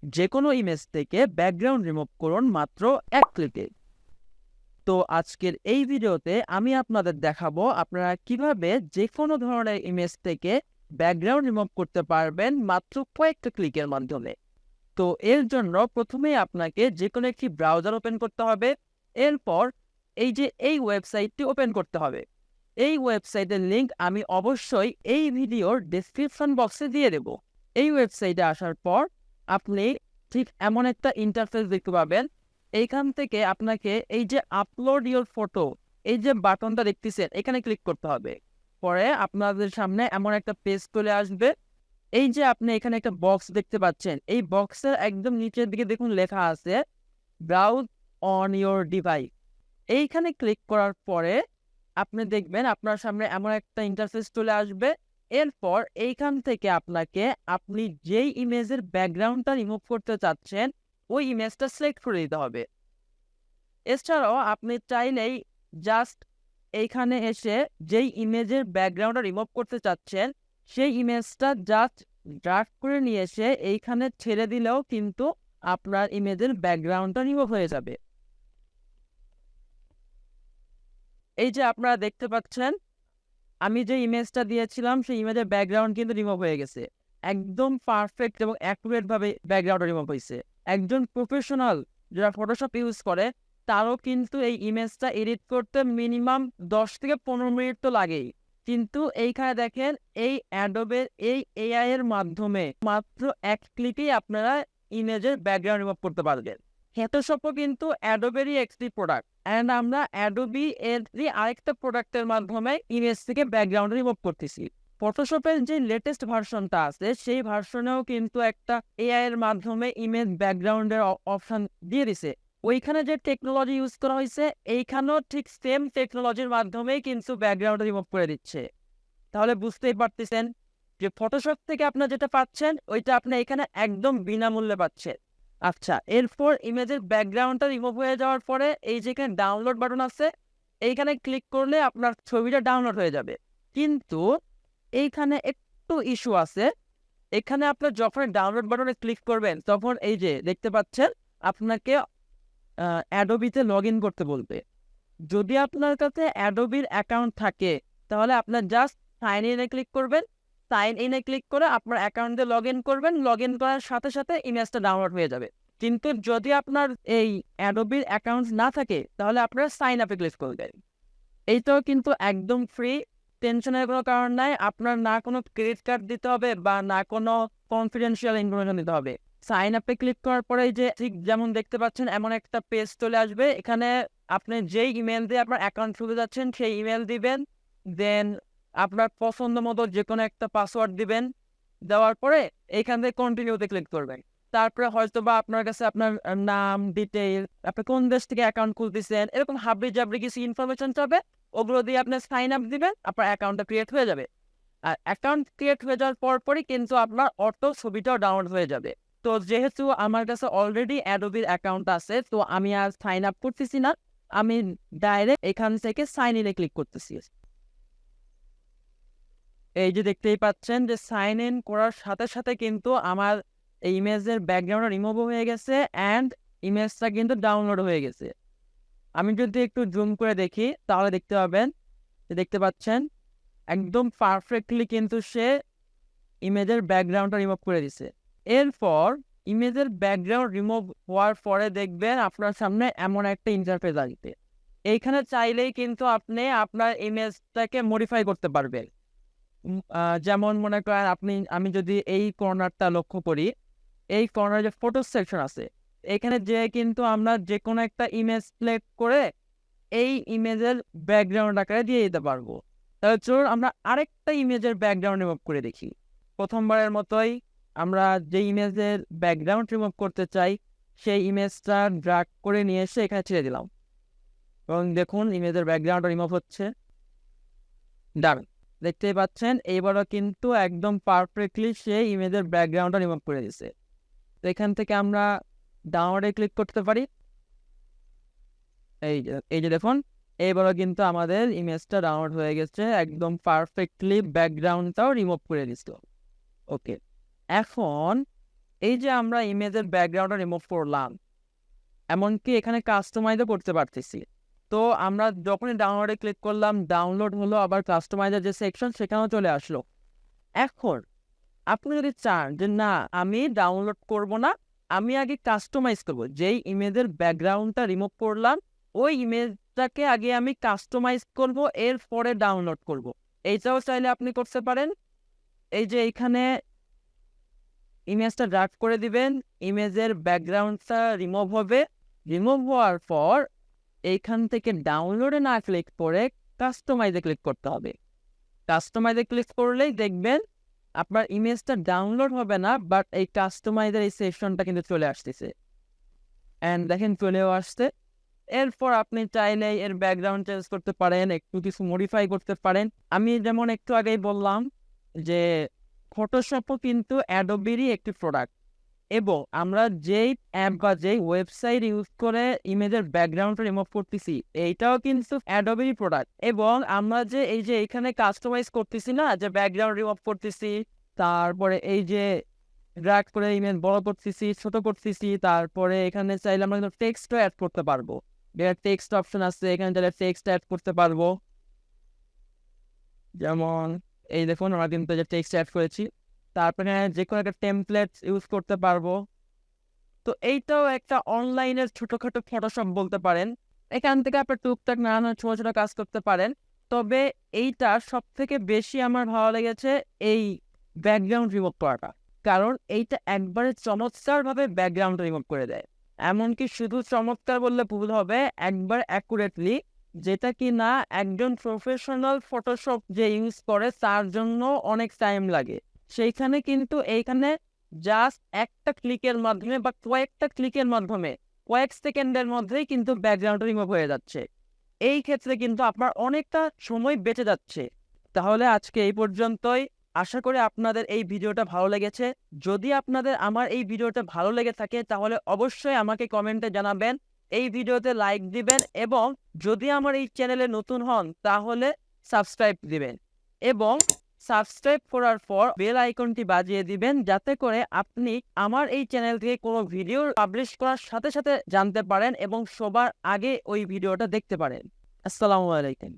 যে কোনো ইমেজ থেকে ব্যাকগ্রাউন্ড রিমুভ করুন মাত্র এক ক্লিকে। তো আজকের এই ভিডিওতে আমি আপনাদের দেখাবো আপনারা কিভাবে যে কোনো ধরনের ইমেজ থেকে ব্যাকগ্রাউন্ড রিমুভ করতে পারবেন মাত্র কয়েকটা ক্লিকের মাধ্যমে। তো এর জন্য প্রথমেই আপনাকে যে কোনো একটি ব্রাউজার ওপেন করতে হবে। এরপর এই ওয়েবসাইটটি ওপেন করতে হবে। এই ওয়েবসাইটের লিঙ্ক আমি অবশ্যই এই ভিডিওর ডেসক্রিপশন বক্সে দিয়ে দেব। এই ওয়েবসাইটে আসার পর আপনি ঠিক এমন একটা ইন্টারফেস দেখতে পাবেন। এইখান থেকে আপনাকে এই যে আপলোড ইওর ফটো, এই যে বাটনটা দেখতেছেন, এখানে ক্লিক করতে হবে। পরে আপনাদের সামনে এমন একটা পেজ চলে আসবে। এই যে আপনি এখানে একটা বক্স দেখতে পাচ্ছেন, এই বক্সের একদম নিচের দিকে দেখুন লেখা আছে ব্রাউজ অন ইওর ডিভাইস। এইখানে ক্লিক করার পরে আপনি দেখবেন আপনার সামনে এমন একটা ইন্টারফেস চলে আসবে। এরপর এইখান থেকে আপনি যেই ইমেজের ব্যাকগ্রাউন্ডটা রিমুভ করতে চাচ্ছেন ওই ইমেজটা সিলেক্ট করে দিতে হবে। এছাড়াও আপনি চাইলেই জাস্ট এইখানে এসে যেই ইমেজের ব্যাকগ্রাউন্ডটা রিমুভ করতে চাচ্ছেন সেই ইমেজটা জাস্ট ড্র্যাগ করে নিয়ে এসে এইখানে ছেড়ে দিলেও কিন্তু আপনার ইমেজের ব্যাকগ্রাউন্ডটা রিমুভ হয়ে যাবে। এই যে আপনারা দেখতে পাচ্ছেন আমি যে ইমেজটা দিয়েছিলাম সেই ইমেজের ব্যাকগ্রাউন্ড কিন্তু রিমুভ হয়ে গেছে। একদম পারফেক্ট এবং অ্যাকুরেট ভাবে ব্যাকগ্রাউন্ড রিমুভ হয়েছে। একজন প্রফেশনাল যারা ফটোশপ ইউজ করে তারও কিন্তু এই ইমেজটা এডিট করতে মিনিমাম 10 থেকে 15 মিনিট তো লাগেই। কিন্তু এইখানে দেখেন এই অ্যাডোবের এই এআই এর মাধ্যমে মাত্র এক ক্লিকেই আপনারা ইমেজের ব্যাকগ্রাউন্ড রিমুভ করতে পারবেন। ফটোশপও কিন্তু অ্যাডোবেরই একটি প্রোডাক্ট, অ্যান্ড আমরা অ্যাডোবি এর আরেকটা প্রোডাক্টের মাধ্যমে ইমেজ থেকে ব্যাকগ্রাউন্ড রিমুভ করতেছি। ফটোশপের যে লেটেস্ট ভার্সনটা আছে সেই ভার্সনেও কিন্তু একটা এআই এর মাধ্যমে ইমেজ ব্যাকগ্রাউন্ডের অপশন দিয়ে দিছে। ওইখানে যে টেকনোলজি ইউজ করা হয়েছে এইখানেও ঠিক সেম টেকনোলজির মাধ্যমেই কিন্তু ব্যাকগ্রাউন্ড রিমুভ করে দিচ্ছে। তাহলে বুঝতেই পারতেছেন যে ফটোশপ থেকে আপনার যেটা পাচ্ছেন ওইটা আপনি এখানে একদম বিনামূল্যে পাচ্ছেন। আচ্ছা, এরপর ইমেজের ব্যাকগ্রাউন্ডটা রিমুভ হয়ে যাওয়ার পরে এই যেখানে ডাউনলোড বাটন আছে এইখানে ক্লিক করলে আপনার ছবিটা ডাউনলোড হয়ে যাবে। কিন্তু এইখানে একটু ইস্যু আছে। এখানে আপনার যখন ডাউনলোড বাটনে ক্লিক করবেন তখন এই যে দেখতে পাচ্ছেন আপনাকে অ্যাডোবিতে লগ ইন করতে বলবে। যদি আপনার কাছে অ্যাডোবির অ্যাকাউন্ট থাকে তাহলে আপনার জাস্ট সাইন ইনে ক্লিক করবেন। সাইন ইনে ক্লিক করে আপনার অ্যাকাউন্টে লগ ইন করবেন। লগ ইন করার সাথে সাথে ইমেজটা ডাউনলোড হয়ে যাবে। কিন্তু যদি আপনার এই অ্যাডোবির অ্যাকাউন্ট না থাকে তাহলে আপনারা সাইন আপে ক্লিক করবেন। এইটাও কিন্তু একদম ফ্রি, টেনশনের কোনো কারণ নাই। আপনার না কোনো ক্রেডিট কার্ড দিতে হবে বা না কোনো কনফিডেন্সিয়াল ইনফরমেশন দিতে হবে। সাইন আপে ক্লিক করার পরে যে ঠিক যেমন দেখতে পাচ্ছেন এমন একটা পেজ চলে আসবে। এখানে আপনি যেই ইমেল দিয়ে আপনার অ্যাকাউন্ট খুলতে যাচ্ছেন সেই ইমেল দিবেন। দেন আপনার পছন্দ মতো যে কোনো একটা পাসওয়ার্ড দিবেন। দেওয়ার পরে এইখান থেকে কন্টিনিউতে ক্লিক করবেন। তারপরে হয়তো বা আপনার কাছে আপনার নাম, ডিটেইল, আপনি কোন দেশ থেকে অ্যাকাউন্ট খুলতেছেন, এরকম হাবড়ি জাবড়ি কিছু ইনফরমেশন চাবে। ওগুলো দিয়ে আপনি সাইন আপ দিবেন, আপনার অ্যাকাউন্টটা ক্রিয়েট হয়ে যাবে। আর অ্যাকাউন্ট ক্রিয়েট হয়ে যাওয়ার পরই কিন্তু আপনার অটো ছবিটাও ডাউনলোড হয়ে যাবে। তো যেহেতু আমার কাছে অলরেডি অ্যাডোবির অ্যাকাউন্ট আছে তো আমি আর সাইন আপ করতেছি না, আমি ডাইরেক্ট এখান থেকে সাইন ইনে ক্লিক করতেছি। এই যে দেখতেই পাচ্ছেন যে সাইন ইন করার সাথে সাথে কিন্তু আমার এই ইমেজের ব্যাকগ্রাউন্ড রিমুভ হয়ে গেছে অ্যান্ড ইমেজটা কিন্তু ডাউনলোড হয়ে গেছে। আমি যদি একটু জুম করে দেখি তাহলে দেখতে পাবেন যে দেখতে পাচ্ছেন একদম পারফেক্টলি কিন্তু সে ইমেজের ব্যাকগ্রাউন্ডটা রিমুভ করে দিছে। এরপর ইমেজের ব্যাকগ্রাউন্ড রিমুভ হওয়ার পরে দেখবেন আপনার সামনে এমন একটা ইন্টারফেস আসবে। এইখানে চাইলেই কিন্তু আপনি আপনার ইমেজটাকে মডিফাই করতে পারবেন। যেমন মনে করেন আমি যদি এই কর্নারটা লক্ষ্য করি, এই কর্নারে যে ফটো সেকশন আছে এখানে যে কিন্তু আমরা যে কোনো একটা ইমেজ সিলেক্ট করে এই ইমেজের ব্যাকগ্রাউন্ড আকারে দিয়ে দিতে পারবো। তাহলে চলুন আমরা আরেকটা ইমেজের ব্যাকগ্রাউন্ড রিমুভ করে দেখি। প্রথমবারের মতোই আমরা যে ইমেজের ব্যাকগ্রাউন্ড রিমুভ করতে চাই সেই ইমেজটা ড্র্যাগ করে নিয়ে এসে এখানে ছেড়ে দিলাম এবং দেখুন ইমেজের ব্যাকগ্রাউন্ড রিমুভ হচ্ছে। ডান, দেখতেই পাচ্ছেন এইবারও কিন্তু একদম পারফেক্টলি সেই ইমেজের ব্যাকগ্রাউন্ডটা রিমুভ করে দিছে। তো এখান থেকে আমরা ডাউনলোডে ক্লিক করতে পারি। এই যে দেখুন এইবারও কিন্তু আমাদের ইমেজটা ডাউনলোড হয়ে গেছে, একদম পারফেক্টলি ব্যাকগ্রাউন্ডটাও রিমুভ করে দিছিল। ওকে, এখন এই যে আমরা ইমেজের ব্যাকগ্রাউন্ডটা রিমুভ করলাম, এমনকি এখানে কাস্টমাইজও করতে পারতেছি। তো আমরা যখনই ডাউনলোডে ক্লিক করলাম, ডাউনলোড হলো, আবার কাস্টমাইজের যে সেকশন সেখানেও চলে আসলো। এখন আপনি যদি চান যে না আমি ডাউনলোড করব না, আমি আগে কাস্টমাইজ করব, যেই ইমেজের ব্যাকগ্রাউন্ডটা রিমুভ করলাম ওই ইমেজটাকে আগে আমি কাস্টমাইজ করব, এরপরে ডাউনলোড করব। এইটাও চাইলে আপনি করতে পারেন। এই যে এইখানে ইমেজটা ড্র্যাগ করে দিবেন, ইমেজের ব্যাকগ্রাউন্ডটা রিমুভ হবে। রিমুভ হওয়ার পর এইখান থেকে ডাউনলোডে না ক্লিক করে কাস্টমাইজে ক্লিক করতে হবে। কাস্টমাইজে ক্লিক করলেই দেখবেন আপনার ইমেজটা ডাউনলোড হবে না, বাট এই কাস্টমাইজের এই সেকশনটা কিন্তু চলে আসতেছে। অ্যান্ড দেখেন চলেও আসছে। এরপর আপনি চাইলে এর ব্যাকগ্রাউন্ড চেঞ্জ করতে পারেন, একটু কিছু মডিফাই করতে পারেন। আমি যেমন একটু আগেই বললাম যে ফটোশপও কিন্তু অ্যাডোবিরই একটি প্রোডাক্ট, এবং আমরা যেই অ্যাপ বা যেই ওয়েবসাইট ইউজ করে ইমেজের ব্যাকগ্রাউন্ডটা রিমুভ করতেছি এইটাও কিন্তু অ্যাডোবিরই প্রোডাক্ট। এবং আমরা যে এই যে এখানে কাস্টমাইজ করতেছি না, যে ব্যাকগ্রাউন্ড রিমুভ করতেছি, তারপরে এই যে ড্র্যাগ করে ইমেজ বড় করতেছি, ছোট করতেছি, তারপরে এখানে চাইলে আমরা কিন্তু টেক্সটও অ্যাড করতে পারবো। টেক্সট অপশন আছে, এখানে চাইলে টেক্সট অ্যাড করতে পারবো। যেমন এই দেখুন আমরা কিন্তু যে টেক্সট অ্যাড করেছি, তারপরে যে কোনো একটা টেমপ্লেট ইউজ করতে পারবো। তো এইটাও একটা অনলাইনের ছোটখাটো ফটোশপ বলতে পারেন। এখান থেকে আপনি টুকটাক নানান ছোট ছোট কাজ করতে পারেন। তবে এইটা সব থেকে বেশি আমার ভালো লেগেছে এই ব্যাকগ্রাউন্ড রিমুভ করাটা, কারণ এইটা একবারে চমৎকারভাবে ব্যাকগ্রাউন্ড রিমুভ করে দেয়। এমনকি শুধু চমৎকার বললে ভুল হবে, একবার অ্যাকুরেটলি, যেটা কি না একজন প্রফেশনাল ফটোশপ যে ইউজ করে তার জন্য অনেক টাইম লাগে। সেইখানে কিন্তু এইখানে জাস্ট একটা ক্লিকের মাধ্যমে বা কয়েকটা ক্লিকের মাধ্যমে কয়েক সেকেন্ডের মধ্যেই কিন্তু ব্যাকগ্রাউন্ড রিমুভ হয়ে যাচ্ছে। এই ক্ষেত্রে কিন্তু আপনার অনেকটা সময় বেঁচে যাচ্ছে। তাহলে আজকে এই পর্যন্তই। আশা করি আপনাদের এই ভিডিওটা ভালো লেগেছে। যদি আপনাদের আমার এই ভিডিওটা ভালো লেগে থাকে তাহলে অবশ্যই আমাকে কমেন্টে জানাবেন, এই ভিডিওতে লাইক দিবেন, এবং যদি আমার এই চ্যানেলে নতুন হন তাহলে সাবস্ক্রাইব দিবেন, এবং সাবস্ক্রাইব করার পর বেল আইকনটি বাজিয়ে দিবেন, যাতে করে আপনি আমার এই চ্যানেল থেকে কোনো ভিডিও পাবলিশ করার সাথে সাথে জানতে পারেন এবং সবার আগে ওই ভিডিওটা দেখতে পারেন। আসসালামু আলাইকুম।